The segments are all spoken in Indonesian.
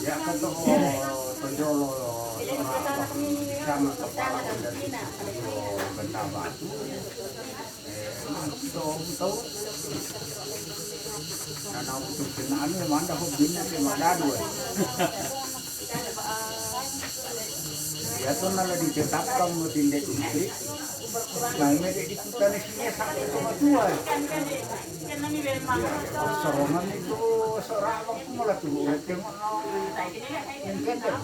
Ya kan penjolo sama kepala dari benda batu. Tahu karena untuk kenaan memang dah bina memang dah dua. Ya tu nala ditetapkan tindak itu. Nah, mereka kita ni sini sampai cuma dua. Sorongan itu seorang aku malah tu, tengok mungkin dah.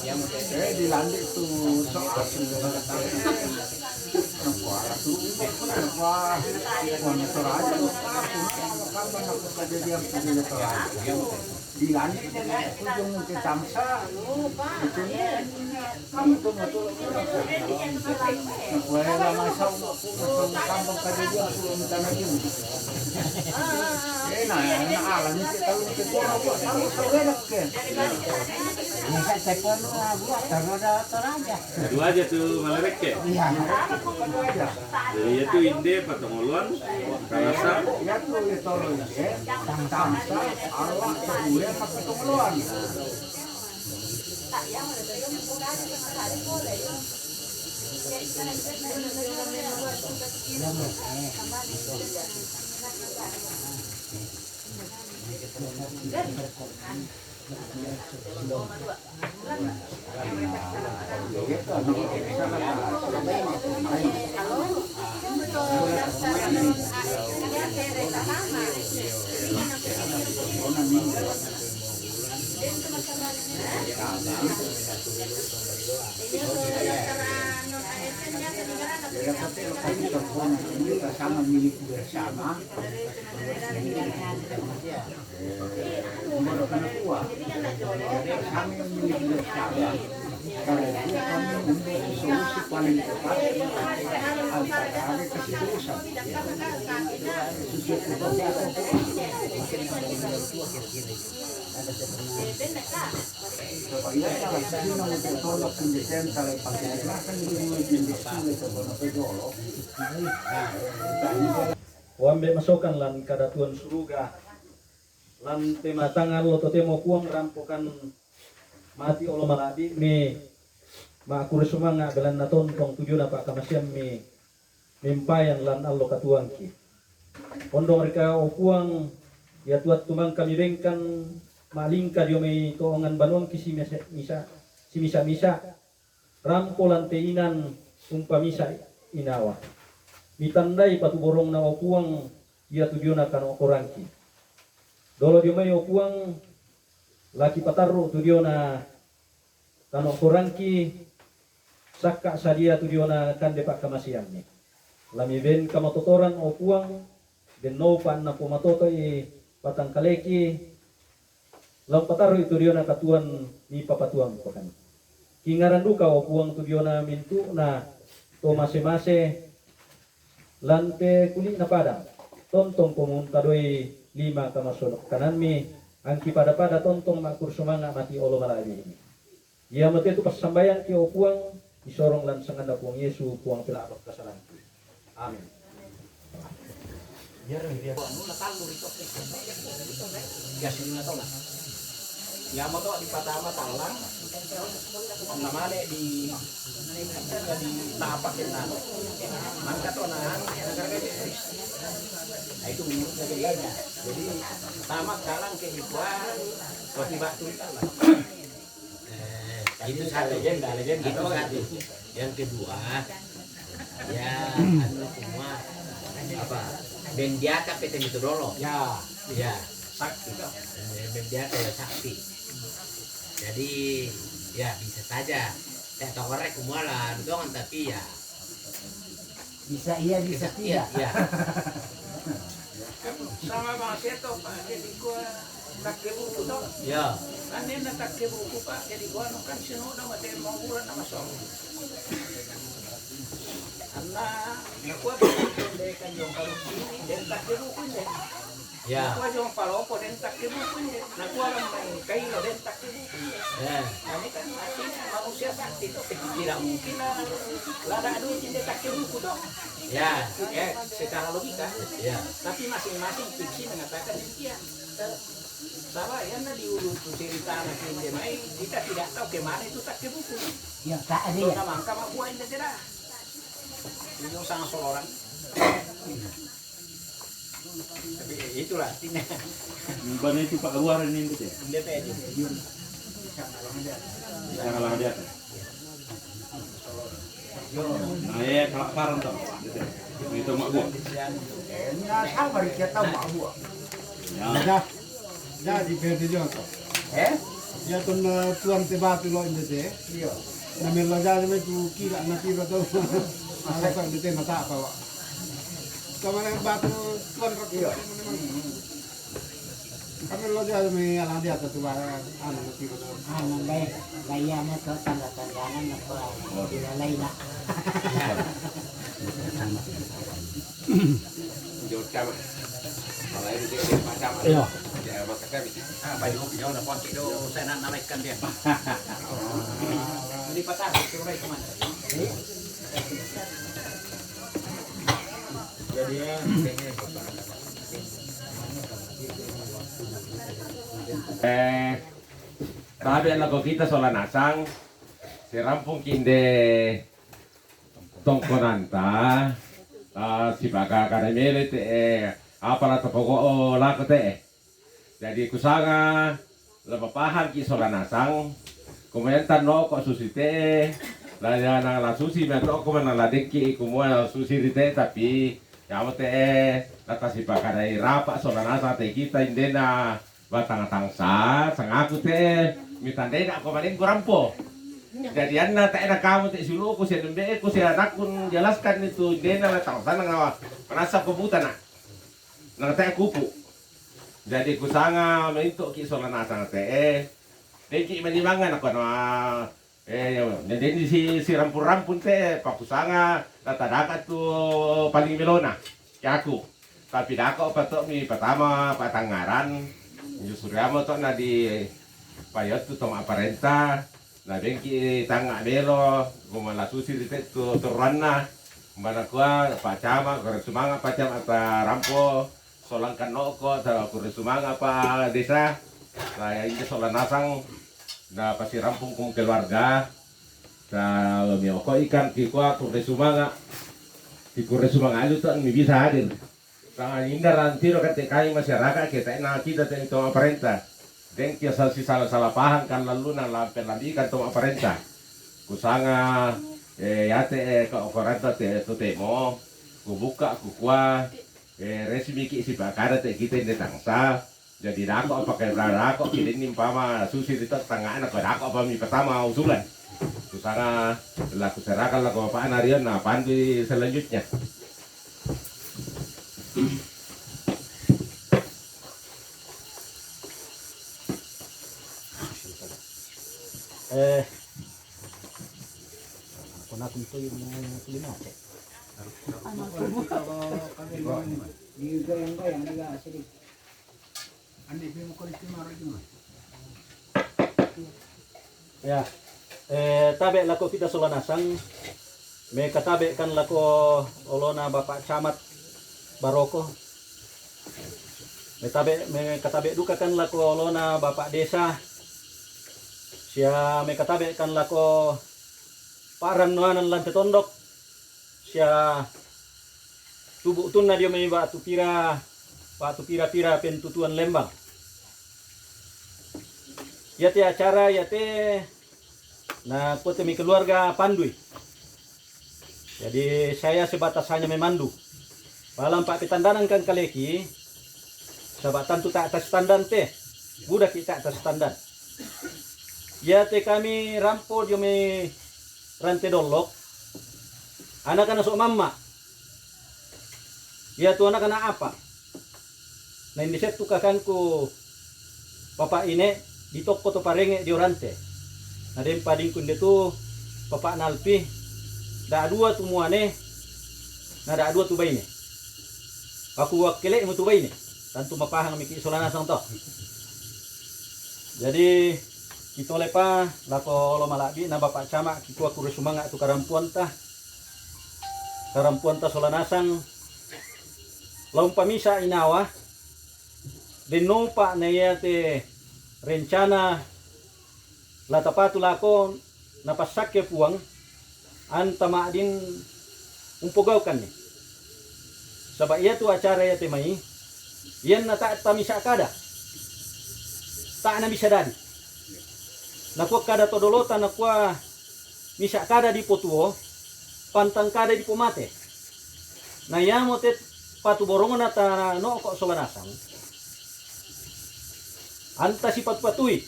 Yang dilantik tu soal sudah nampak tu, nampak monitor aja. Kapan aku kerja dia monitor aja. Dilantik ujung ke Tamsa, itu kamu tu betul. Wala masau kampung kerja dia belum tanah ini. Nah, alam ni kita tahu kita tahu saudara ke. Ini saya telepon buat terada teraja. Dua aja tuh malerek ya. Iya, kedua aja. Jadi itu inde patongolon, karasa. Ya tu itu ya. Tamsa, arwah sebulan pakai tongloan. Sama milik bersama. Kami milik bersama. Karena itu kami membuat solusi paling tepat antara keseriusan. Supaya kalau sino untuk pendidikan kalau pakai kan Wambe masukkan lan kadatuan suruga lan tema tangan lo temo kuang rampokan mati olo maladi me makure sumanga galan naton tong tujuh napa kamasiam me mimpayan lan allo katuang ki pondong reka o kuang ya tuat tumang kami bengkan malingka dio me toongan banuang ki si misa rampolan teinan umpamisa inawa mitandai patu borong na okuang ia tujuan akan okorangki dolo dio mai okuang laki patarro tujuan kan okorangki sakka sadia tujuan kan depak kamasiamni lami ben kamatotoran okuang den no pan na pomatoto patang kaleki lam patarro itu dio katuan ni papatuang pakan kingaran duka okuang tujuan mintu na to mase-mase lante kulit na pada tontong pumunta doi 5 kamasunok kanan mi angki pada tontong makur sumanga mati olo maladi ini ia mati itu pas sambayang ki opuang disorong lan sanganda puang Yesu puang pelabak kasalan amin ya moto di patama talang namanya di tapakin nano mangkat onan nah itu menurutnya bedanya jadi tamak talang ke hikuan kopi batu itu satu legenda itu satu yang kedua ya anu semua apa bendiaka PT Mitodolo ya sakti bendiaka ya sakti jadi ya bisa saja saya tahu korek kumualan doang tapi ya bisa iya bisa tidak. ya sama Bang Seto Pak jadi gua pakai buku dong ya kan dia nak pakai buku Pak jadi gua kan sino udah mati mau bulan nama song karena gua kan yang kalau sini dan pakai buku deh Ya. Kuah jong palopo dan tak ke buku ya. Nah kuah orang main kailo dan tak ke buku. Ya. Nah ini kan artinya manusia sakti itu tidak mungkin lah ada duit yang tak ke buku dong. Ya. Secara logika. Ya. Tapi masing-masing fiksi mengatakan demikian. Sama ya di ulu tu cerita anak ini main kita tidak tahu kemana itu tak ke buku. Ya, tak ada Itu ya. nama angka buah ini tidak. Ini sangat soloran. Tapi itulah artinya. Bana itu Pak luar ini gitu ya. DPD. Jangan lah dia. Nah, ya kelaparan toh. Gitu. Itu mak gua. Nya sama kita mak gua. Ya. Jadi pwede dyan to. Ya tun tuan tiba tulo indete. Iya. Na melo jadi me tu kira na tiro to. Asa ko indete mata apa wa. Kama na batu tuan ro Iya. Kami lo jadi me alang dia tu ba anu na tiro to. Ano gaya na to tanda-tandanan na po. Dilalay na. Iya. Bayu na konti do saya nak naikkan dia. Jadi patah suruh kemana? Jadi Tabi ang lago kita sa lanasang si Rampung kinde tongkonanta si baga karamele te apa to pogo o lako te jadi kusanga lapapahan ki sa lanasang kumayantan no ko susite laya na la susi me to ko na la deki kumua susi rite tapi yamo te lata si baga dai rapa sa lanasa te kita indena batang tangsa sangaku te mitandai nak ko maling kurampo. Jadi anna tak ada kamu tak sulu aku saya nembe aku saya nakun jelaskan itu dena la tangsa nang manasa kebutan nak. Nang tak kupu. Jadi ku sanga mentok ki solana sang te deki manimangan aku na jadi si rampun te paku sanga tatadaka tu paling melona ya aku. Tapi dako patok mi pertama patangaran justru amo to na di payot tu tong aparenta na bengki tanga melo gumala susi dite tu turana mana kuah pacama kore sumanga pacam ata rampo solangkan noko ta kore sumanga pa desa saya ini solan nasang na pasti rampung kum keluarga ta mioko ikan ki kuah kore sumanga aja tuh mi bisa hadir tangan indah rantiro kan tekai masyarakat kita kita tentang aparenta dan kiasa si salah paham kan lalu na lampe lagi kan tong aparenta kusanga yate ke okoranta te to temo ku buka ku kuah resmi ki si bakara te kita ini tangsa jadi dako pakai rako kini nimpama susi di tengah anak dako apa mi pertama usulan kusanga laku serahkan laku apa anarian nah pandu selanjutnya. Kuna kung to yung kulina. Di gayang-gayang nag-aasilig. Andi mo ko rin maro yun. ya tabe lako kita solanasang me katabe kan lako olona Bapak Camat Baroko me katabe duka kan lako olona Bapak Desa sia me katabe kan lako paran nuanan lantai tondok sia tubuh tunna dia me batu pira pentutuan Lembang ya te acara ya te na potemi keluarga Pandui. Jadi saya sebatas hanya memandu. Malam Pak Pitandanan kan kaleki sabatan tu tak atas standar teh. Budak kita atas standar. Ya te kami rampo dia me rantai dolok. Anak-anak sok mama. Ya tu anak-anak apa? Nah ini set tu kakanku Bapak ini di toko to parenge di orante. Nah dem pading kunde tu Bapak Nalpi da dua tu muane na da dua tu baine. Aku wakile mu tu baine. Tantu mapahang miki Solanasang to. Jadi kita lepa lako lo malabi na Bapak Camat kitu aku resumanga tu karampuan ta Solanasang laum pamisa inawa denopa na yate rencana latapatu lako napasakya puang antama din umpugawkan ni sabab iya tu acara yate mai yan na ta tamisa kada tak na bisa dadi nakwa kada todolota nakwa misa kada di potuo pantang kada di pomate na yamo tet patu borongon ata no kok Solanasang anta si patpatui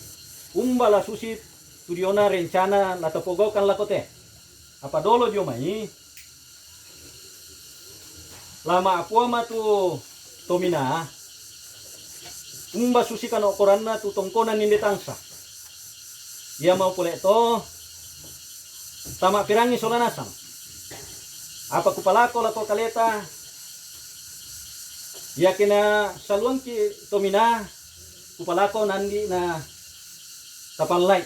umbala susit tudiona rencana latapogokan lakote apa dolo dio mai lama aku ama tu tomina umba susi kan okoranna tu tongkonan ninde tangsa ia mau pole to tama pirangi Solanasang apa kupalako lato kaleta ia kena saluang ki tomina kupalako nandi na tapalai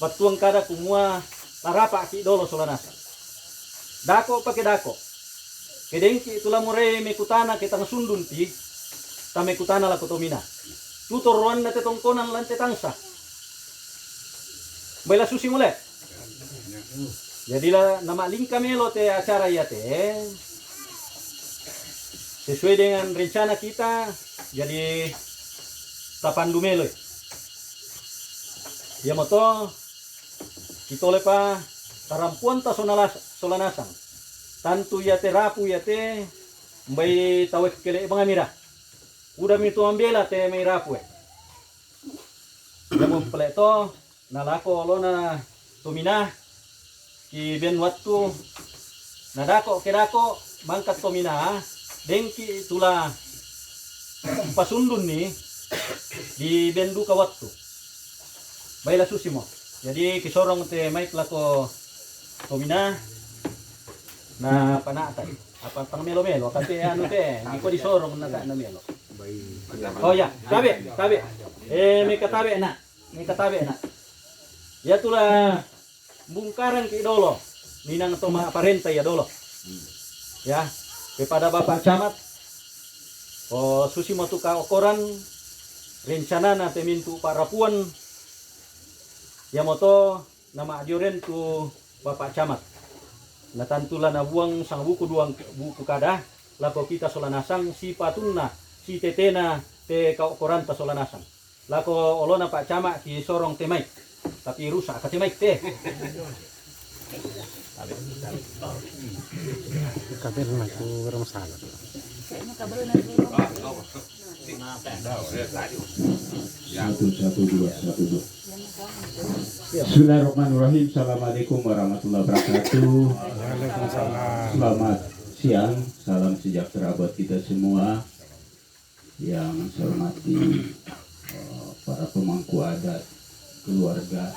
batuang kada kumua larapa ki dolo Solanasang dako pake dako kedengki itulah murai mekutana ketang sundun ti tame kutana la kotomina tutor ruan na tetongkonan lante tangsa baila susi mulai jadilah nama lingka melo te acara ya te sesuai dengan rencana kita jadi tapandu melo ya moto kita lepa tarampuan ta Solanasang tantu ya te rapu ya te mbay tawek kele bangamira udah mitu ambela te may rapu ya mo paleto nalako lo na tumina ki ben wattu nadako kedako mangkat tomina dengki tula pasundun ni di bendu ka wattu baila susimo jadi kisorong te may lako tomina na panatay apa pang melo-melo kasi ano te hindi ko disorong na melo oh ya tabi may katabi na ya tula bungkaran ki dolo ninang to mga parenta ya dolo ya kepada Bapak Camat o susi mo tu ka okoran rencana na temintu parapuan ya moto nama adioren tu Bapak Camat natantula na buang sang buku buku kada lako kita Solanasang si patunna si tetena te kaukoran ta Solanasang lako olona Pak Camat ki sorong temai tapi rusak ka temai te Kabel na ko masalah. Satu dua. Bismillahirrahmanirrahim. Assalamualaikum warahmatullahi wabarakatuh. Selamat siang, salam sejahtera buat kita semua. Yang saya hormati para pemangku adat, keluarga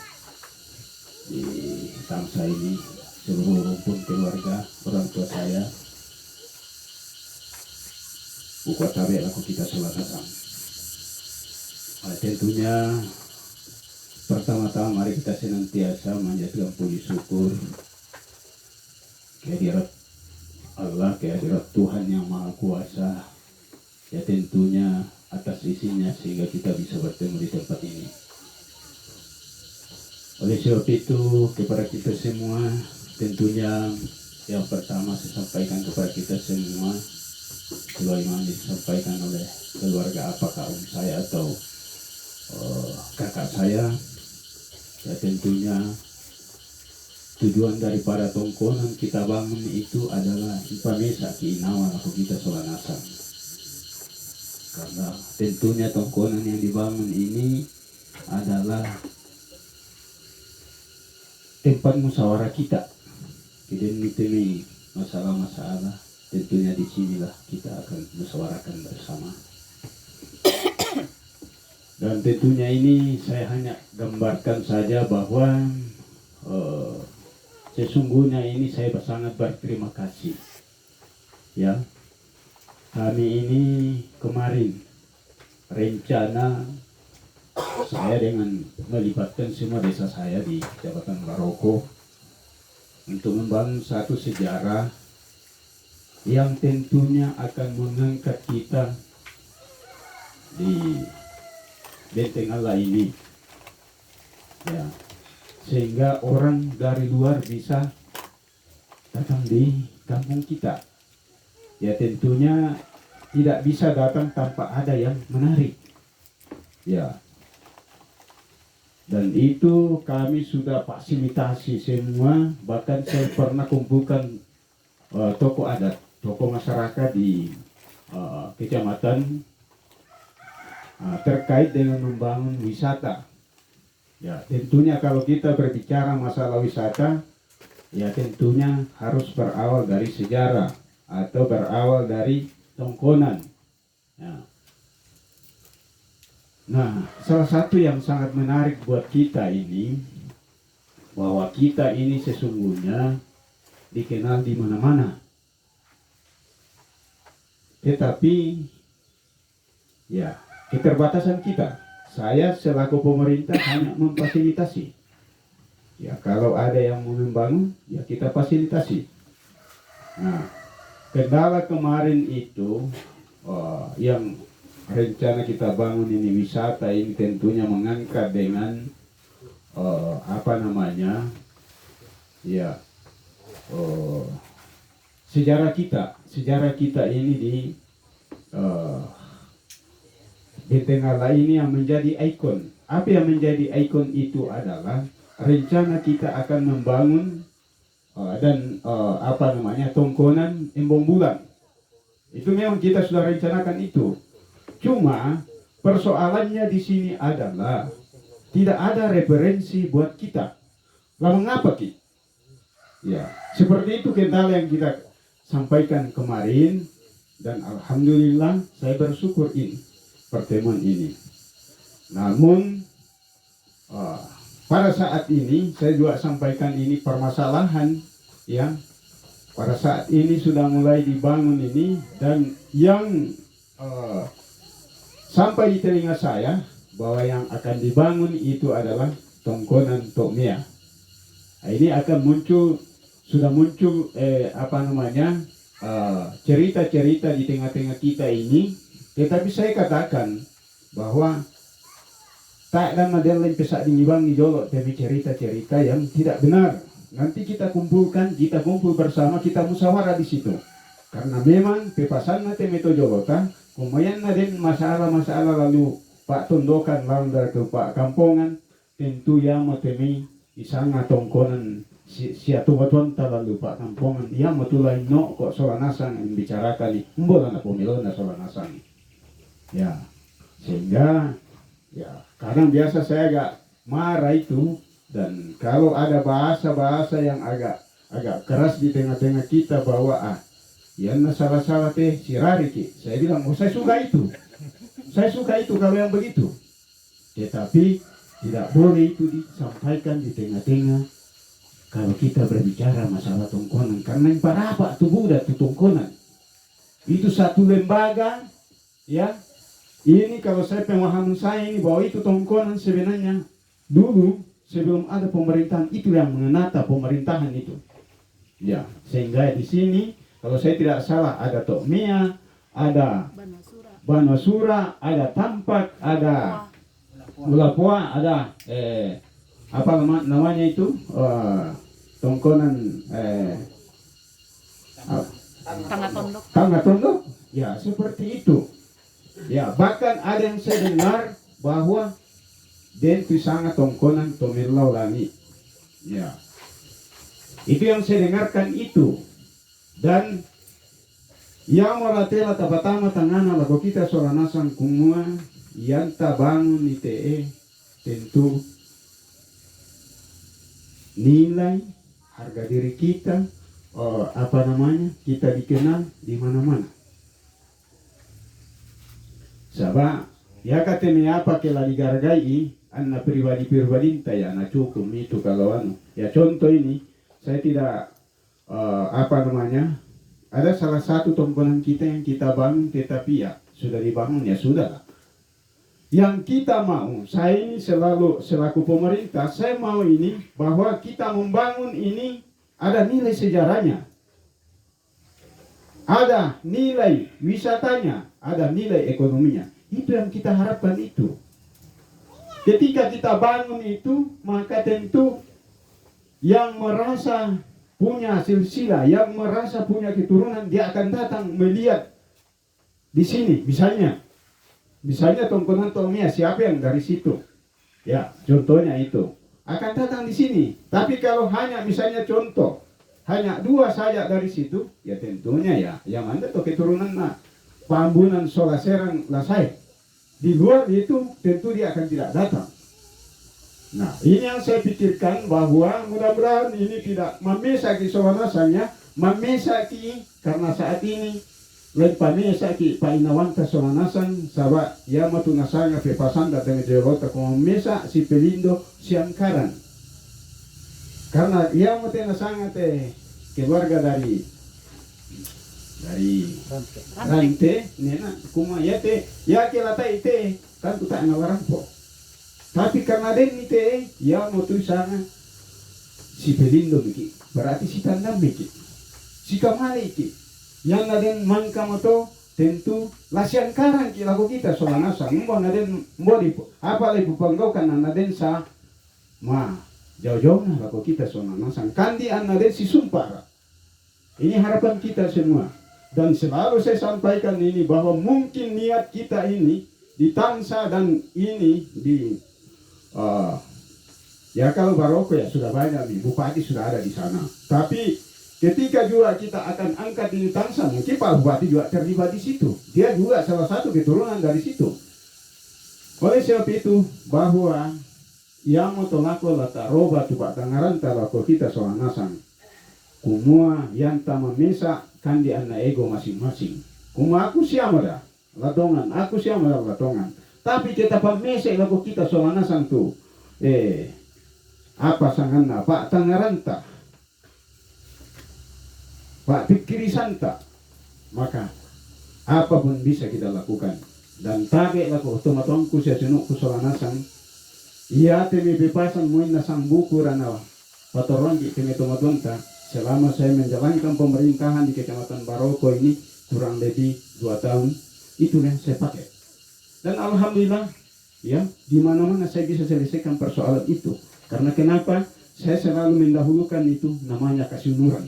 di Tangsa ini, seluruh rumpun keluarga, orang tua saya, buku tabe laku kita Solanasang. Tentunya pertama-tama mari kita senantiasa menjadikan puji syukur kehadirat Allah, kehadirat Tuhan yang Maha Kuasa, ya tentunya atas isinya sehingga kita bisa bertemu di tempat ini. Oleh sebab itu kepada kita semua tentunya yang pertama saya sampaikan kepada kita semua sebagaimana disampaikan oleh keluarga apakah saya atau kakak saya, ya tentunya tujuan daripada tongkonan kita bangun itu adalah impamesa kiinawa aku kita Solanasang, karena tentunya tongkonan yang dibangun ini adalah tempat musyawarah kita. Kemudian mitemi masalah-masalah tentunya di sinilah kita akan musyawarahkan bersama. Dan tentunya ini saya hanya gambarkan saja bahwa sesungguhnya ini saya sangat berterima kasih ya kami ini kemarin rencana saya dengan melibatkan semua desa saya di Kecamatan Baroko untuk membangun satu sejarah yang tentunya akan mengangkat kita di Benteng Allah ini, ya, sehingga orang dari luar bisa datang di kampung kita. Ya tentunya tidak bisa datang tanpa ada yang menarik, ya. Dan itu kami sudah fasilitasi semua, bahkan saya pernah kumpulkan tokoh adat, tokoh masyarakat di kecamatan terkait dengan membangun wisata. Ya, tentunya kalau kita berbicara masalah wisata, ya tentunya harus berawal dari sejarah atau berawal dari tongkonan. Ya. Nah, salah satu yang sangat menarik buat kita ini, bahwa kita ini sesungguhnya dikenal di mana-mana. Tetapi, ya, keterbatasan kita. Saya selaku pemerintah hanya memfasilitasi. Ya, kalau ada yang mau membangun, ya kita fasilitasi. Nah, kendala kemarin itu, yang rencana kita bangun ini wisata ini tentunya mengangkat dengan sejarah kita ini di Benteng Allah ini yang menjadi ikon. Apa yang menjadi ikon itu adalah rencana kita akan membangun tongkonan embong bulan. Itu memang kita sudah rencanakan itu. Cuma persoalannya di sini adalah tidak ada referensi buat kita. Lah mengapa Ki? Ya, seperti itu kendala yang kita sampaikan kemarin, dan alhamdulillah saya bersyukur ini pertemuan ini. Namun pada saat ini saya juga sampaikan ini permasalahan yang pada saat ini sudah mulai dibangun ini, dan yang sampai di telinga saya bahwa yang akan dibangun itu adalah tongkonan Tokmea. Nah, ini akan sudah muncul cerita-cerita di tengah-tengah kita ini. Tetapi saya katakan bahwa tak ada model lain pesak dingibang di jolok, tapi cerita-cerita yang tidak benar. Nanti kita kumpul bersama, kita musyawarah di situ. Karena memang pepasan nanti meto jolotan, kemudian ada masalah-masalah lalu Pak Tondokan lalu dari ke Pak Kampongan, tentu yang matemi isanga tongkonan siatu batuan lalu Pak Kampongan, yang matulai no kok solanasang yang bicarakan ni, mbola na pemilu na solanasang. Ya, sehingga ya kadang biasa saya agak marah itu, dan kalau ada bahasa-bahasa yang agak keras di tengah-tengah kita bahwa yang salah-salah teh sirari Ki. Saya bilang, saya suka itu. Saya suka itu kalau yang begitu. Tetapi tidak boleh itu disampaikan di tengah-tengah kalau kita berbicara masalah tongkonan, karena yang parah tubuh dan tongkonan itu satu lembaga, ya. Ini kalau saya pemahaman saya ini bahwa itu tongkonan sebenarnya dulu sebelum ada pemerintahan itu yang menata pemerintahan itu. Ya, sehingga di sini kalau saya tidak salah ada Tokmea, ada Banwasura, ada Tampak, ada Ulapoa, ada namanya itu tongkonan Tangga Tondok. Ya, seperti itu. Ya, bahkan ada yang saya dengar bahwa dentu sangat tongkonan Tomirlau Lani. Ya, itu yang saya dengarkan itu. Dan yang malatela tabatama tangana lago kita soranasang kumua yang tabangun ITE tentu nilai harga diri kita kita dikenal di mana-mana. Sabah ya katanya apa kela digargai anna pribadi ya na cukup itu kalau ya contoh ini saya tidak ada salah satu tongkonan kita yang kita bangun, tetapi ya sudah dibangun ya sudah. Yang kita mau, saya ini selaku pemerintah, saya mau ini bahwa kita membangun ini ada nilai sejarahnya, ada nilai wisatanya, ada nilai ekonominya. Itu yang kita harapkan itu. Ketika kita bangun itu, maka tentu yang merasa punya silsilah, yang merasa punya keturunan, dia akan datang melihat di sini. Misalnya tongkonan Tomia, siapa yang dari situ? Ya, contohnya itu. Akan datang di sini. Tapi kalau hanya misalnya contoh, hanya 2 saja dari situ, ya tentunya ya, yang ada tuh keturunan Pambunan Solaserang Lasai. Di luar itu tentu dia akan tidak datang. Nah, ini yang saya pikirkan bahwa mudah-mudahan ini tidak memesaki Solanasanya, memesaki karena saat ini pamesaki painawanta Solanasan sahabat Yamatu nasanya pepasanda dengan jelota como mesa si pelindo si angkaran. Karena Yamatu nasanya keluarga dari Rante, nena kuma yate ya kelata ite kan tuta nawaran po. Tapi karena den ite ya motu sana si pelindo miki berarti si tanda miki si kamali iki yang naden mangka moto tentu lasian karang ki lagu kita Solanasa mbo naden mbodi apa lagi panggokan naden sa ma jauh-jauh na lagu kita Solanasa kandi an naden si sumpara. Ini harapan kita semua. Dan selalu saya sampaikan ini bahwa mungkin niat kita ini di Tansa dan ini di ya kalau Baroko ya sudah banyak nih, bupati sudah ada di sana. Tapi ketika juga kita akan angkat ini Tansa, mungkin Pak Bupati juga terlibat di situ. Dia juga salah satu keturunan dari situ. Oleh sebab itu bahwa yang mau tolako lata roba tu Pak Tangaranta lako kita Solanasan. Kumua yang tama mesa kan di anak ego masing-masing. Kuma aku siapa dah latongan, aku siapa dah latongan. Tapi kita pamesa lagu kita Solanasan tu, apa sanganna Pak Tangaranta, Pak Pikiri Santa, maka apapun bisa kita lakukan. Dan tage laku tomatongku saya senukku Solanasan, ia temi bebasan muin nasang buku rana patorongi temi tomatonta. Selama saya menjalankan pemerintahan di Kecamatan Baroko ini kurang lebih 2 tahun, itu yang saya pakai. Dan alhamdulillah, ya, di mana-mana saya bisa selesaikan persoalan itu. Karena kenapa? Saya selalu mendahulukan itu namanya kasunuran.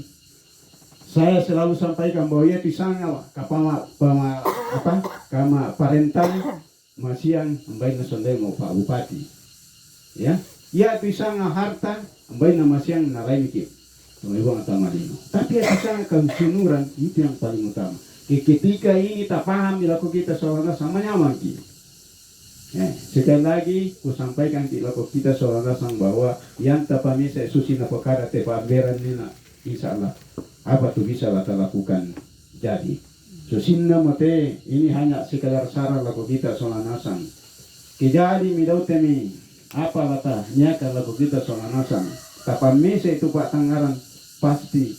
Saya selalu sampaikan bahwa ya pisangnya kama parentan masiang ambai na sondemo Pak Bupati. Ya, pisangnya harta ambai na masiang na lain mikir. Tapi yang bisa kasunuran itu yang paling utama. Ketika ini tak paham dilaku kita soalnya sama nyaman ki. Sekali lagi ku sampaikan dilaku kita soalnya sang bahwa yang tak pahami saya susi na perkara tepa beran nina insyaallah apa tuh bisa kita lakukan jadi. Susinna mate ini hanya sekadar saran laku kita soalnya sang. Kejadi midau temi apa lata nyaka laku kita soalnya sang. Tapamese itu Pak Tangaran pasti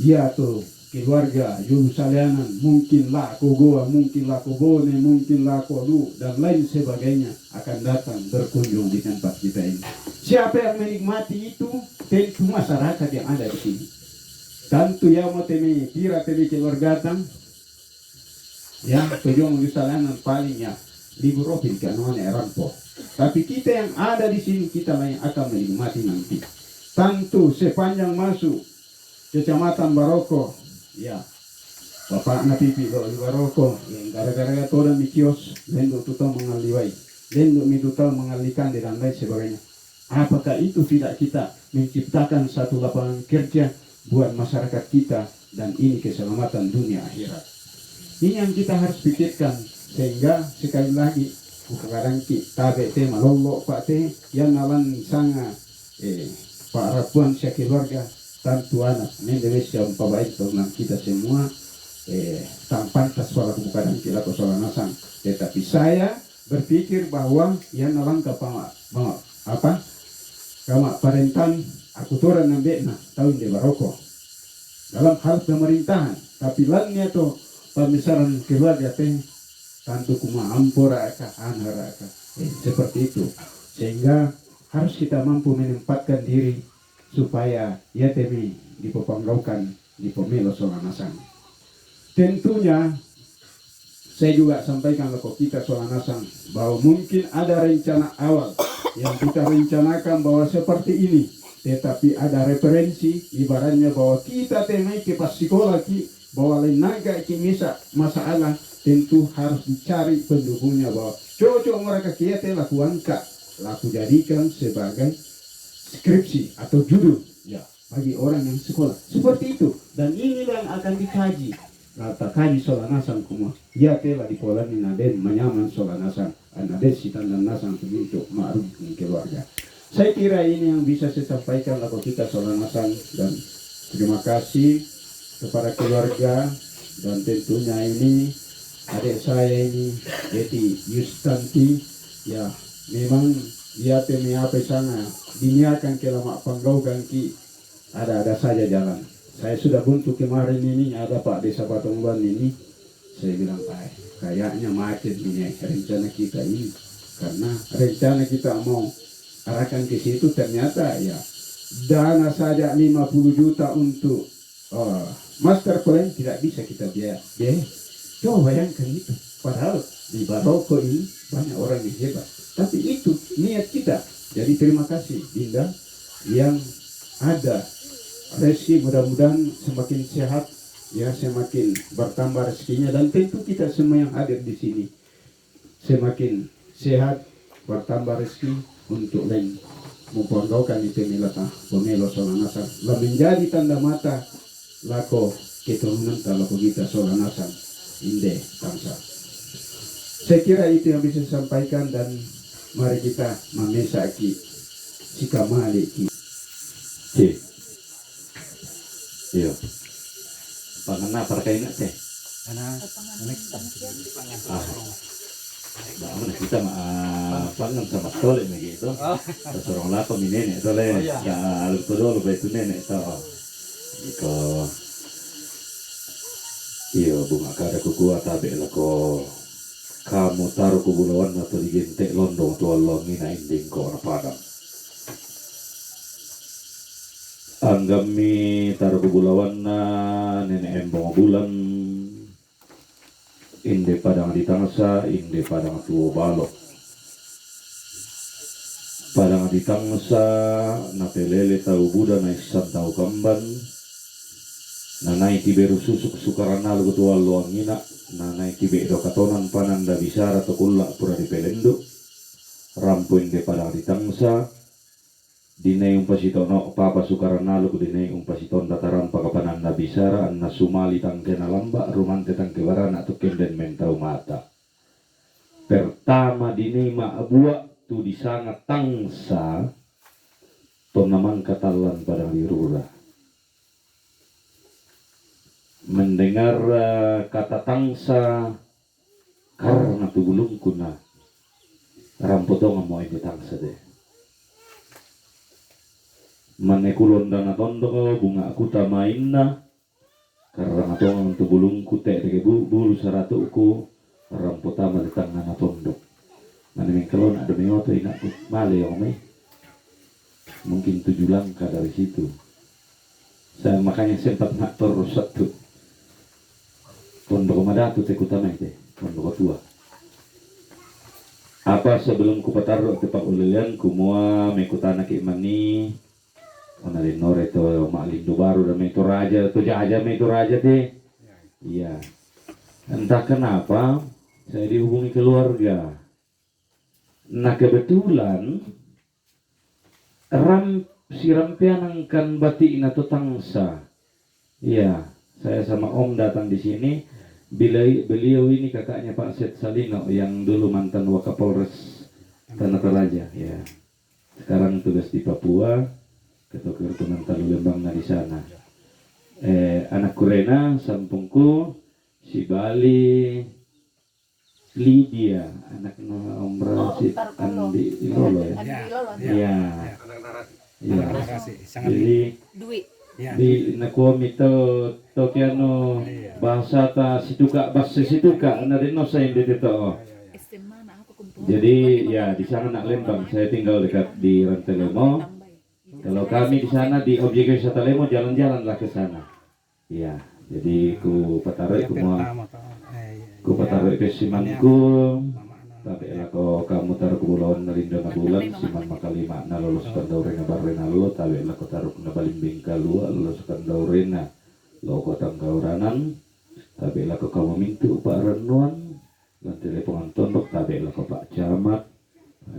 ya tuh keluarga Yunusalianan mungkin laku goa, mungkin laku bone, mungkin laku lu dan lain sebagainya akan datang berkunjung di tempat kita ini. Siapa yang menikmati itu? Tentu masyarakat yang ada di sini. Tentu ya mau temi kira temi keluarga datang ya tujuan Yunusalianan paling ya libur rohin kanuan erampo. Tapi kita yang ada di sini kita lah yang akan menikmati nanti. Tentu sepanjang masuk Kecamatan Baroko, ya, Bapak Napipi lo di Baroko, yang gara-gara orang di kios, lendo tutang mengaliwai, lendo mitutang mengalihkan dan lain sebagainya. Apakah itu tidak kita menciptakan satu lapangan kerja buat masyarakat kita dan ini keselamatan dunia akhirat? Ini yang kita harus pikirkan sehingga sekali lagi bukan tabe tema lolo Pak T yang nalan sanga Pak Rapuan saya keluarga tantu anak mendemes yang pabaik dengan kita semua tanpa pantas suara bukan kita Solanasan. Tetapi saya berpikir bahwa yang nalangka kama parentan aku toran nambena tahun di Baroko dalam hal pemerintahan, tapi lannya to pemisaran keluarga teh tantu kuma ampora ka anara ka. Seperti itu. Sehingga harus kita mampu menempatkan diri supaya ya temi dipepanggaukan di pemilu Solanasang. Tentunya saya juga sampaikan kepada kita Solanasang bahwa mungkin ada rencana awal yang kita rencanakan bahwa seperti ini, tetapi ada referensi ibaratnya bahwa kita temai ke pas sekolah ki bahwa lain naga ki masalah, tentu harus dicari pendukungnya bahwa cocok mereka kita lakukan laku jadikan sebagai skripsi atau judul ya bagi orang yang sekolah seperti itu, dan inilah yang akan dikaji. Rata kaji Solanasang kuma ya telah di pola ni naden menyaman Solanasang naden sitan dan nasang untuk ma'ruf keluarga. Saya kira ini yang bisa saya sampaikan laku kita Solanasang, dan terima kasih kepada keluarga, dan tentunya ini adik saya ini Eti Yustanti ya, memang dia temi apa sana diniakan ke lama panggaukan ki ada saja jalan. Saya sudah buntu kemarin ini ada Pak Desa Patongban ini, saya bilang kayaknya macet ini rencana kita ini, karena rencana kita mau arahkan ke situ ternyata ya dana saja 50 juta untuk master plan tidak bisa kita biaya. Coba bayangkan itu, padahal di Baroko ini banyak orang yang hebat, tapi itu niat kita. Jadi terima kasih Dinda yang ada rezeki, mudah-mudahan semakin sehat ya, semakin bertambah rezekinya, dan tentu kita semua yang hadir di sini semakin sehat, bertambah rezeki untuk lain mempergaulkan itu pemilu Solanasang lah menjadi tanda mata lako keturunan kalau kita Solanasang inde bangsa. Saya kira itu yang bisa disampaikan, dan mari kita memesaki sikamali ki. Iya. Pangan apa kayak teh? Bagaimana kita pangan sama tole begitu. Seorang lapa minene tole. Ya lu todo lu betu nene to. Iko. Iya bunga kada kuku atabe lako. Kamu taruh kubulawan atau digentek londong tu Allah ngina inding ko na padang. Anggami taruh kubulawan na nenek embong bulan inde padang di tangsa inde padang tuo balok padang di tangsa na pelele tahu buda na isan tahu kamban na naik tiberu susuk sukarana lu ketua luang ngina na naik tibe do katonan pananda bisara to kulla pura di pelendo rampo inde padang di tangsa dinay umpasitono papa sukaranalu ko dinay umpasiton dataran pakapananda bisara anna sumali tangke na lamba rumante tangke warana to kenden mentau mata pertama dinay maabua tu disangat tangsa to naman katalan padang lirura mendengar kata tangsa karena tu gulung kuna rampoto ngamo ide tangsa deh manekulon dana tondo bunga aku tamainna karena atong tu bulung kute dege bulu saratuku rampotama di tangan tondo manemeng kelon ada meoto inaku male ome mungkin 7 langkah dari situ saya makanya sempat nak terus satu tondo komadatu te kutama itu tondo tua apa sebelum ku pataruh tepak ulian kumua mekutana ke mani ona linore to maklindo baru dan itu raja to jaja itu raja teh iya entah kenapa saya dihubungi keluarga nah kebetulan si rampian angkan batik atau tangsa iya saya sama om datang di sini beliau ini kakaknya Pak Set Salino yang dulu mantan Wakapolres Tanah Toraja ya sekarang tugas di Papua ketua kerukunan Talu Lembang di sana. Anak Kurena, sampungku, si Bali, Lydia, anak Om Rasid, Andi Ilolo ya. Iya. Iya. Jadi Di nakuha mito tokiano bahasa ta situka bahasa situka na rin no sa hindi dito. Jadi ya di sana nak Lembang, saya tinggal dekat di Rantelemo. Kalau kami di sana di objek wisata Lemo jalan-jalanlah ke sana. Ya, jadi ku patarik ku patarik ke simanku. Tapi elako kamu taruh ke Bulauan Narinda na bulan siman makalima na lolos kandaure na barre na lo tabi elako taruh na balimbing kalua lolos kandaure na loko tanggauranan tabi elako kamu mintu pak renuan lan teleponan tondok tabi elako pak camat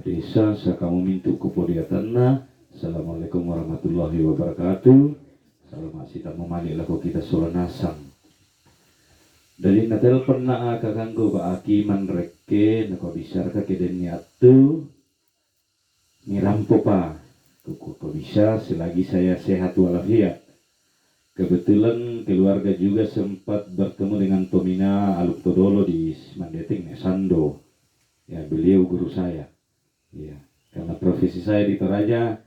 desa sa kamu mintu kupodiatan na. Assalamualaikum warahmatullahi wabarakatuh. Salam asita memani elako kita solanasang. Dari natal pernah kakanggo ba aki manreke nako bisar ka keden niatu mirampo pa kuku ko bisa selagi saya sehat walafiat. Kebetulan keluarga juga sempat bertemu dengan Tomina Aluk Todolo di Mandeting Sando. Ya, beliau guru saya. Ya, karena profesi saya di Toraja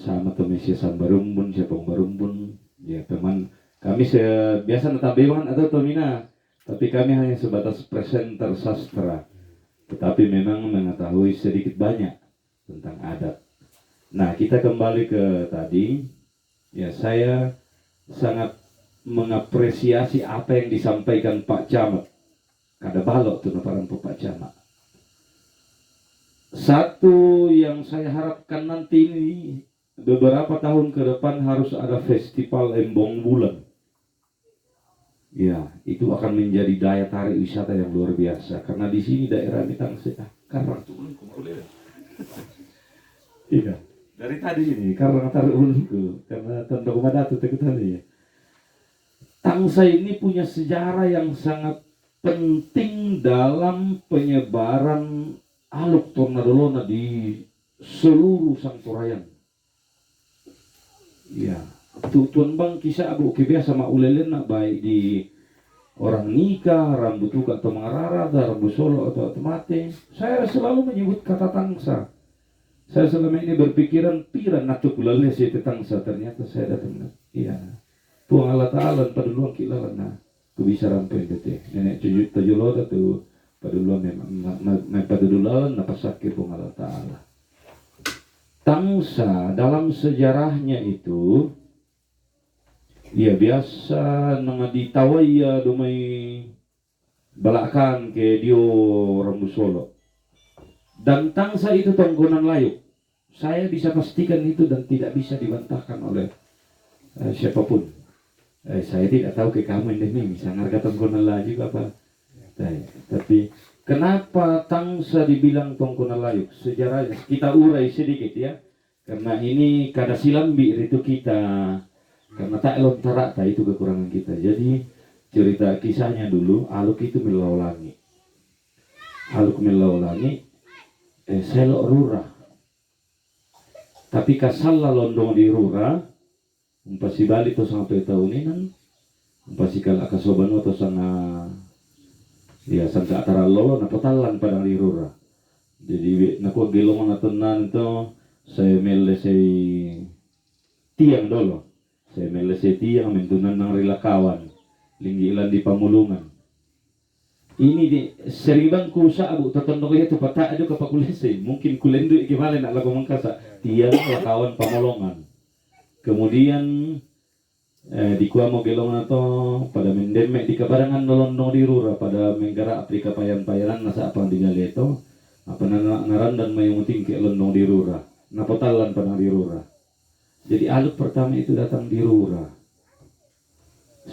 sama Tomesia Sambarumbun, Siapong Barumbun, ya teman kami biasa netabewan atau Tomina, tapi kami hanya sebatas presenter sastra. Tetapi memang mengetahui sedikit banyak tentang adat. Nah, kita kembali ke tadi. Ya, saya sangat mengapresiasi apa yang disampaikan Pak Camat. Kada balok tuh naparan Pak Camat. Satu yang saya harapkan nanti ini beberapa tahun ke depan harus ada festival Embong Bulan. Ya, itu akan menjadi daya tarik wisata yang luar biasa. Karena di sini daerah Mitang karang iya, dari tadi ini karang tarik ulunku karena tanda kumadatu tadi ya. Tangsa ini punya sejarah yang sangat penting dalam penyebaran aluk tornadolona di seluruh Sangturayan. Ya. Tuan bang kisah abu kebia sama ulelen nak baik di orang nikah, rambut tuka atau mengarara, rambut solo atau mati. Saya selalu menyebut kata tangsa. Saya selama ini berpikiran piran natuk ulele si tangsa, ternyata saya datang. Iya. Tuang Allah Ta'ala paduluan kilalan na. Ku bisa rampai dete. Nenek cujuk tajuloda tu paduluan memang paduluan na pasakir tuang Allah Ta'ala. Tangsa dalam sejarahnya itu ya biasa nang ditawai dumay balakan ke dio rambu solo. Dan tangsa itu tonggonan layuk. Saya bisa pastikan itu dan tidak bisa dibantahkan oleh siapapun. Saya tidak tahu ke kamu ini bisa ngarga tonggonan layuk apa. Tapi kenapa tangsa dibilang tonggonan layuk? Sejarahnya kita urai sedikit ya. Karena ini kada silambi itu kita. Karena tak lontara, itu kekurangan kita. Jadi cerita kisahnya dulu, aluk itu melaulangi. Aluk melaulangi, selok rura. Tapi kasalla londong di rura, umpasi balik to sampai tahuninan, umpasi kal akasobano to sana, ya sangka atara lo, napotalan padang di rura. Jadi naku gelongan atunan to, saya melesai tiang dolo. Saya meleseti yang mentunan ng rilakawan, linggilan di pamulungan. Ini di seribang kusa abu totondo ko itu pata aja kapakulese. Mungkin kulendo ikimale nak lagu mangkasa tiang lakawan pamulungan. Kemudian di kuamo gelongan to pada mendemek di kabarangan nolondong di rura pada menggara Afrika payan-payanan nasa apa di galeto apa naran dan mayunguting ke londong di rura. Napotalan padang di rura. Jadi aluk pertama itu datang di rura.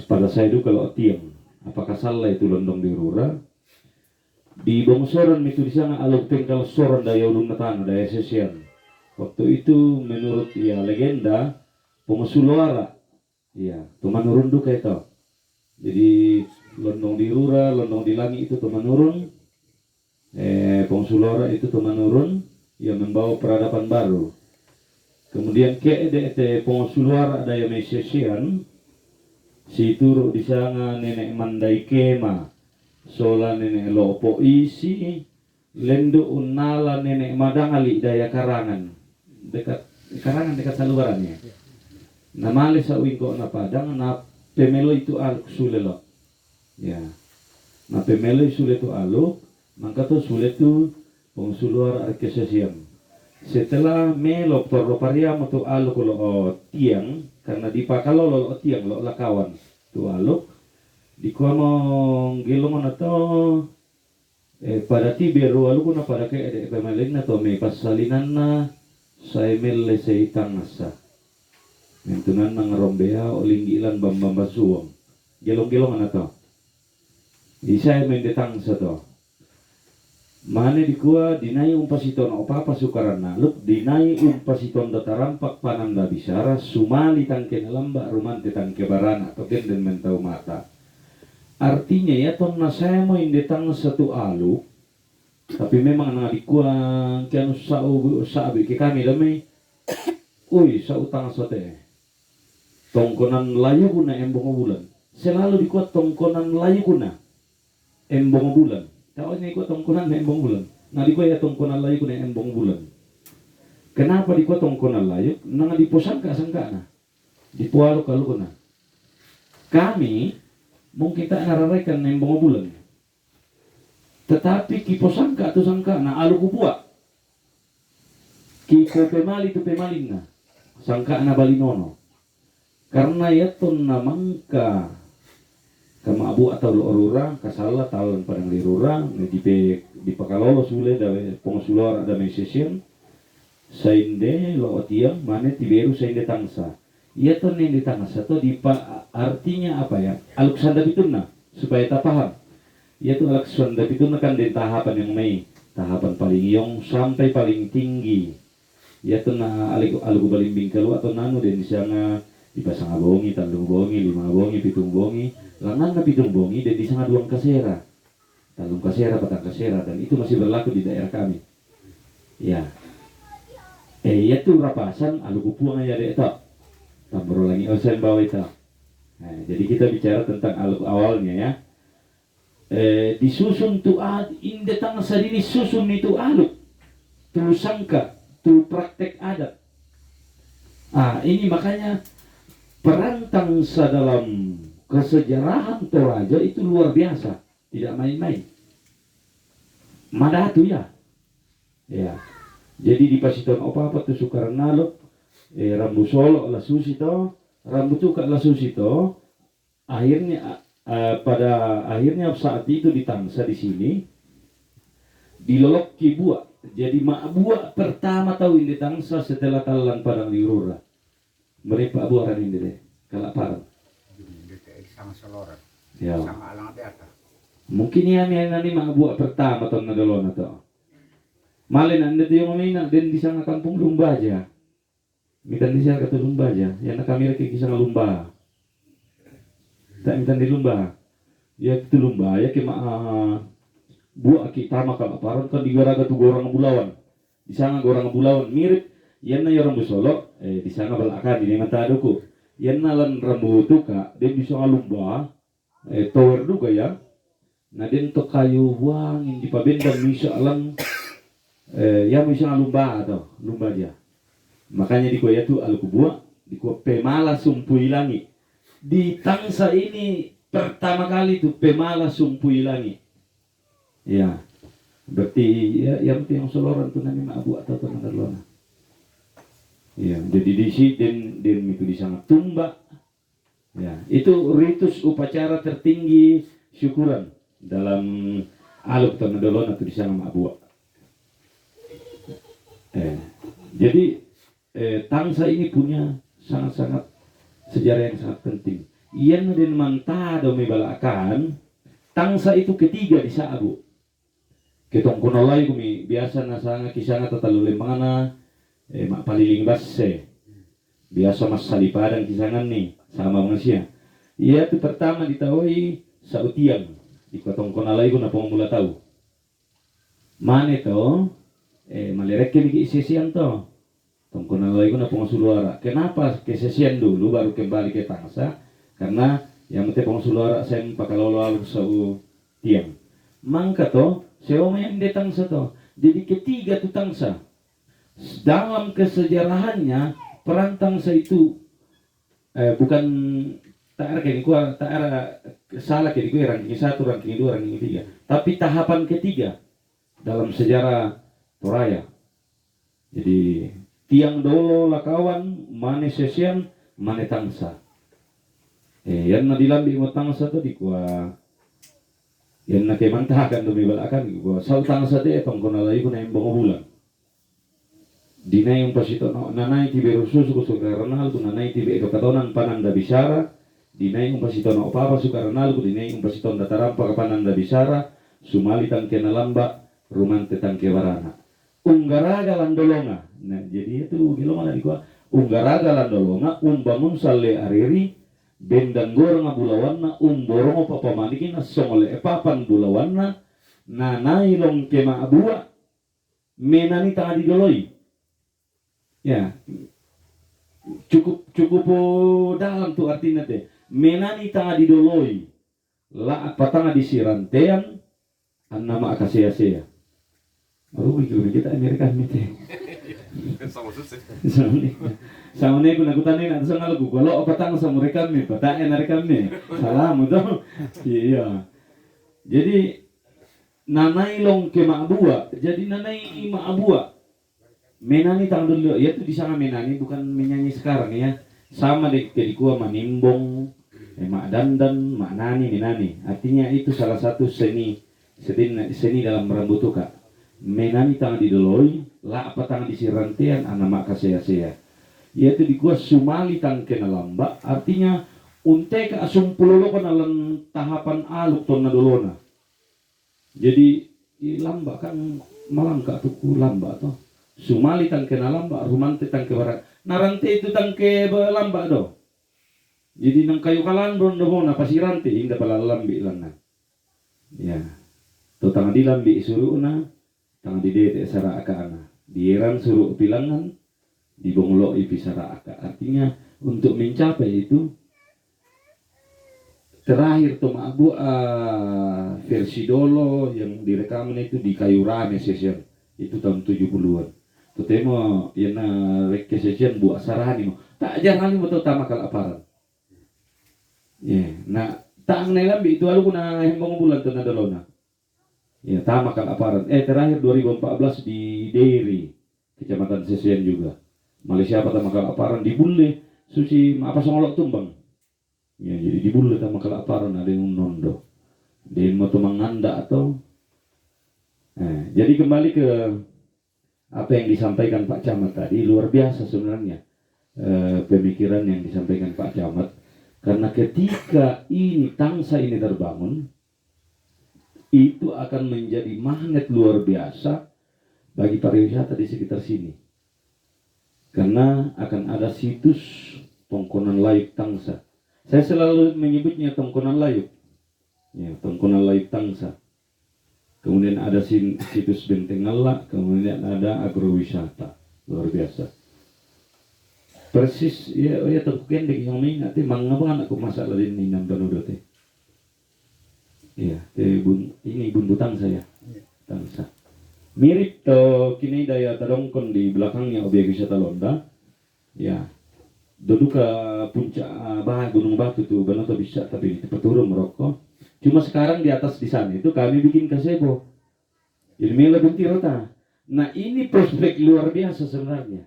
Pada saya itu kalau tiang, apakah salah itu londong di rura? Di bongsoran itu di sana aluk tengkal soran daya ulun natana daya sesian. Waktu itu menurut ya legenda pengusulwara, ya tumanurun duka itu. Jadi londong di rura, londong di langi itu tumanurun. Pengusulwara itu tumanurun yang membawa peradaban baru. Kemudian ke pengusulwara daya mesesian si turu di sana nenek mandai kema sola nenek lopo isi lendo unala nenek madangali daya karangan dekat saluarannya. Namale sa uwing ko na padang na pemelo itu aluk sulelo. Ya. Na pemelo sulit tu aluk, maka tu sulit tu pengsulur arkesesiam. Setelah melo porlo pariam tu aluk lo tiang karena di pakalo lo tiang lo lakawan tu aluk di kono gelongan atau pada ti beru aluk na pada ke ede pemelin na to me pasalinan na sa emel se itang asa. Mentunan nang rombea olinggilan bambam basuang. Gelong-gelongan ato. Isa mendetang sa to. Mane di kuwa dinay umpasiton o papa sukaran naluk dinay umpasiton datarampak pananda bisara sumali tangke nalamba rumante tangke barana to ken den mentau mata. Artinya ya ton na saya mo indetang satu aluk tapi memang na di kuwa kianu sabi ke kami damay uy sa utang sa te. Tongkonan layu kuna embong bulan. Selalu dikuat tongkonan layu kuna embong bulan. Tahu ini ikut tongkonan embong bulan. Nah dikuat ya tongkonan layu kuna embong bulan. Kenapa dikuat tongkonan layu? Nang diposangka sangka na. Dipualo kalau kuna. Kami mungkin tak nararekan embong bulan. Tetapi kiposangka tu sangka na alu kubuat. Kiko pemali tu pemalin na. Sangka na balinono. Karena ya ton namangka kama abu atau lorura kasala talon padang lirura di pakalolo sule dawe pongsulor ada mesesien sainde lo otiang mane tiberu sainde tangsa ya ton yang di tangsa to di artinya apa ya aluk sanda bituna supaya tak paham ya tu aluk sanda bituna kan di tahapan yang mai tahapan paling yong sampai paling tinggi ya tu na aluk balimbing kalu atau nanu den sianga dipasang bongi, tandung bongi, 5 bongi, 7 bongi, langan na 7 bongi dan disanga 2 kasera, tandung kasera, patang kasera dan itu masih berlaku di daerah kami. Ya, itu rapasan alu kupuang aja deh tak, tambah lagi osen bawa itu. Nah, jadi kita bicara tentang alu awalnya ya. Disusun tu indetang sadini susun itu alu, tu sangka, tu praktek adat. Ini makanya peran tangsa dalam kesejarahan Toraja itu luar biasa, tidak main-main. Madatu ya. Ya. Jadi di pasiton apa tu sukaran nalok, rambu solo la susito, rambu tuka la susito. Akhirnya pada akhirnya saat itu ditangsa di sini dilolok kibua. Jadi mak buah pertama tahu ini tangsa setelah talan padang lirura. Mereka buaran ini deh, kalaparan. Sama seloran, Ya. sama alang data. Mungkin ya nani mak buah pertama tahun nadalona to. Malen anda tu yang mina dan di sana kampung lumba aja. Mitan di sana kata lumba aja, yang nak kami lagi kisah lumba. Tak mitan di lumba. Ya itu lumba ya kema buah kita mah kalaparan kan di garaga tu gorang bulawan. Di sana gorang bulawan mirip. Yan na yung rambu solo, di sana balakan, di mata aduku. Yan na lan rambu tuka, din bisa ngalumba, tower duga ya. Na din to kayu buang, hindi pa bendang bisa lang, yan bisa ngalumba atau lumba dia. Makanya di kuya tu alukubua, di kuya pemala sumpui langi. Di tangsa ini pertama kali tu pemala sumpui langi. Ya, berarti ya yang soloran tu nani maabu atau tu nangalona. Ya, jadi di sini dan itu di sana tumbak. Ya, itu ritus upacara tertinggi syukuran dalam aluk tanadolon atau di sana mabua. Jadi tangsa ini punya sangat-sangat sejarah yang sangat penting. Iyan dan mantado may balakan, tangsa itu ketiga di Saabu. Ketong kunolay kumi biasa na sana kisana tatalulin mana. Mak paliling basse biasa mas salipadan kisangan nih sama manusia. Ia tu pertama ditawai sautiang di kotong konalai guna pemula tahu. Mane to malerek kemi sesian to. Tong konalai guna pengasulara. Kenapa kesesian dulu baru kembali ke tangsa? Karena yang mete pengasulara sen pakalolo alu sau tiang. Mangka to seoma yang detang sa to. Jadi ketiga tu tangsa. Dalam kesejarahannya peran tangsa itu bukan tak ada kayak gua, tak ada salah kayak gua ranking 1, ranking 2, ranking 3. Tapi tahapan ketiga dalam sejarah Toraya. Jadi tiang dolo lakawan mane sesian mane tangsa. Yan na dilambi mo tangsa to di kuah. Yan na kay mantahakan dumi balakan gua. Sal tangsa de etong kono lay ko na imbong bulan. Dinay yung pasito no nanay ti berususu ko sukaranal ko nanay ti be katonan pananda bisara. Dinay yung pasito no papa sukaranal ko dinay yung pasito datarampa ka pananda bisara. Sumalitan ke nalamba rumante tangke warana. Unggaraga landolonga. Nah, jadi itu gilo mana di gua. Unggaraga landolonga umbangun sale ariri bendang gorong bulawanna umborong papamanikin songole papan bulawanna nanai long kema abua menani tanga didoloi. Ya. Cukup dalam tuh artinya teh. Menani tanga didoloi. La patanga disirantean an nama akasia-sia. Baru kita Amerika mite. Sama nih guna kutanin atau sangat lagu. Kalau patang sama mereka nih, patang mereka nih. Salam tuh. Iya. Jadi nanai long ke maabua. Jadi nanai maabua. Menani tang dulu. Ya itu di sana menani bukan menyanyi sekarang ya. Sama deh kayak gua manimbong, mak dandan, mak nani, menani. Artinya itu salah satu seni dalam rambutuka. Menani tangan didoloi, la apa tangan disirantian, anak kasea-sea. Yaitu di gua sumali tang kena lamba, artinya unte ka asumpulolo kanalan tahapan aluk ton nadolona. Jadi lamba kan malam ka tuku lamba toh. Sumali tang kena lamba, rumante tang ke barat. Narante itu tang ke lamba do. Jadi nang kayu kalan ron dohona pasirante inda pala lambi langan. Ya. To tangan dilambi suruhna tang didete sara akaana dieran suruh pilangan di bonglo ipi sara aka. Artinya untuk mencapai itu terakhir Toma Abu versi dolo yang direkaman itu di Kayu Rame session itu tahun 70-an. Itu temo yana reke session buat sarani mo tak jangan mo to tama kalaparan. Nah tang nelambi itu alu kuna hembong bulan to na dolona. Ya, tamak kalaparan. Terakhir 2014 di Deri, Kecamatan Sesian juga. Malaysia pertama kalaparan di Bule, susi apa songolok tumbang. Ya, jadi di Bule tamak kalaparan ada yang nondo. Di moto manganda atau. Jadi kembali ke apa yang disampaikan Pak Camat tadi, luar biasa sebenarnya pemikiran yang disampaikan Pak Camat. Karena ketika ini tangsa ini terbangun, itu akan menjadi magnet luar biasa bagi pariwisata di sekitar sini. Karena akan ada situs Tongkonan Layuk Tangsa. Saya selalu menyebutnya Tongkonan Layuk. Ya, Tongkonan Layuk Tangsa. Kemudian ada situs Benteng Allah, kemudian ada agrowisata. Luar biasa. Persis ya terkuken dek yang main nanti mangapang aku masalah ini nambah teh. Iya, ini bumbu tangsa ya, tangsa. Mirip to kini daya tadongkon di belakangnya objek wisata Londa. Ya, duduk ke puncak Gunung Batu tuh, benar tuh bisa tapi di Peturung merokok. Cuma sekarang di atas di sana itu kami bikin gazebo. Jadi lebih tirota. Nah ini prospek luar biasa sebenarnya,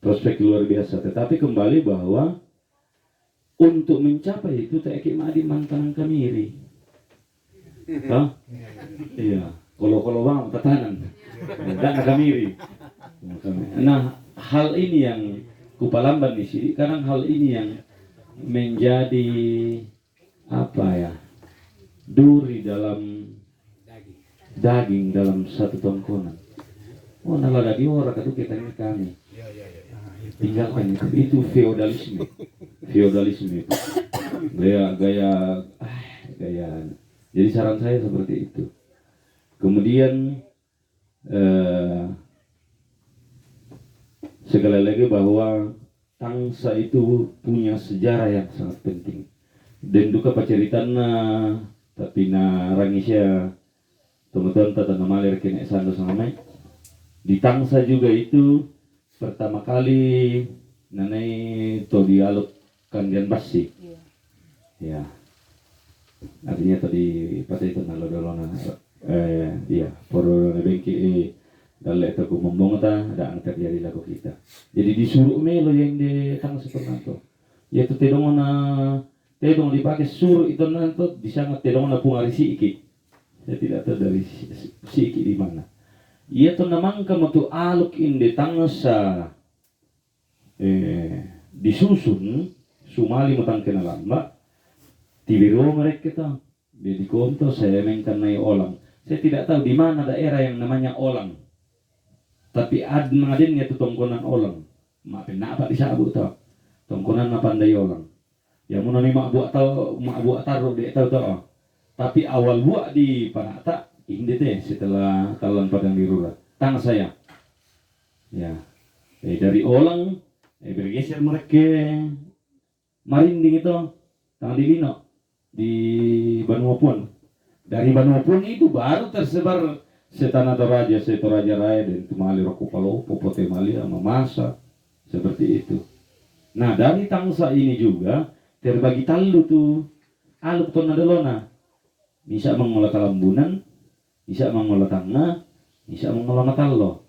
prospek luar biasa. Tetapi kembali bahwa untuk mencapai itu tak madi mantan kamiri. Hah? Iya, kalau bang tatanan dan kamiri. Nah, hal ini yang kupalamban di sini. Karena hal ini yang menjadi apa ya? Duri dalam daging dalam satu tongkonan. Oh, nala daging orang itu kita ini kami. Tinggalkan itu feodalisme. Feodalisme. Gaya. Jadi saran saya seperti itu. Kemudian sekali lagi bahwa tangsa itu punya sejarah yang sangat penting. Dan duka paceritana tapi na rangisya teman-teman tata namalir kene sando sangamai. Di tangsa juga itu pertama kali nanai to dialog kandian basi. Ya. Artinya tadi pada itu nalo dolona iya poro bengki dalle itu ku mombong ta ada ang terjadi lagu kita. Jadi disuruh melo yang di tang seperti itu. Yaitu tedong dipakai suruh itu nanti di sana tedong na pungali siiki. Saya tidak tahu dari siiki di mana. Ia tu namang kamu tu aluk inde tangsa disusun sumali matang kenalan mbak tibiro mereka kita di konto saya mengkenai olang. Saya tidak tahu di mana daerah yang namanya olang, tapi adinnya itu tongkonan olang. Mak apa disabut tau tongkonan na pandai olang. Yang mana ni mak buat taruh dia tahu tau. Tapi awal buat di Panata ini teh setelah talan padang dirurat tang saya ya dari olang bergeser mereka marinding itu tang di Lino di Banuapun. Dari Banuapun itu baru tersebar Setana Toraja Raya dan Tumali Rokupalo Popote Mali sama Masa seperti itu. Nah dari tangsa ini juga terbagi talu tuh aluk tonadolona bisa mengolah Kalambunan, bisa mengolah Tangga, bisa mengolah Matalo.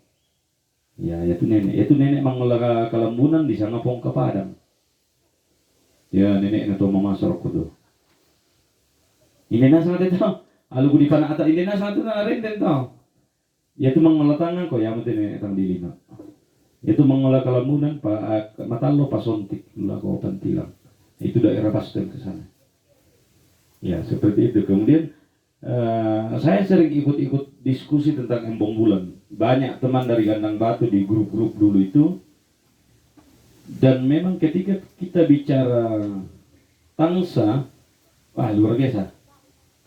Ya itu nenek mengolah Kalambunan di sana pong ke Padang. Ya nenek itu memasar kudu. Ini nasa itu, alu di Panata ini nasa itu narin itu. Yaitu mengolah Tangga kok yang nenek tang di Lino. Itu mengolah Kalambunan Pak Matalo Pasontik lagu Pantilang. Itu daerah Pastel ke sana. Ya seperti itu. Kemudian saya sering ikut diskusi tentang Embong Bulan. Banyak teman dari Gandang Batu di grup-grup dulu itu. Dan memang ketika kita bicara tangsa, wah luar biasa.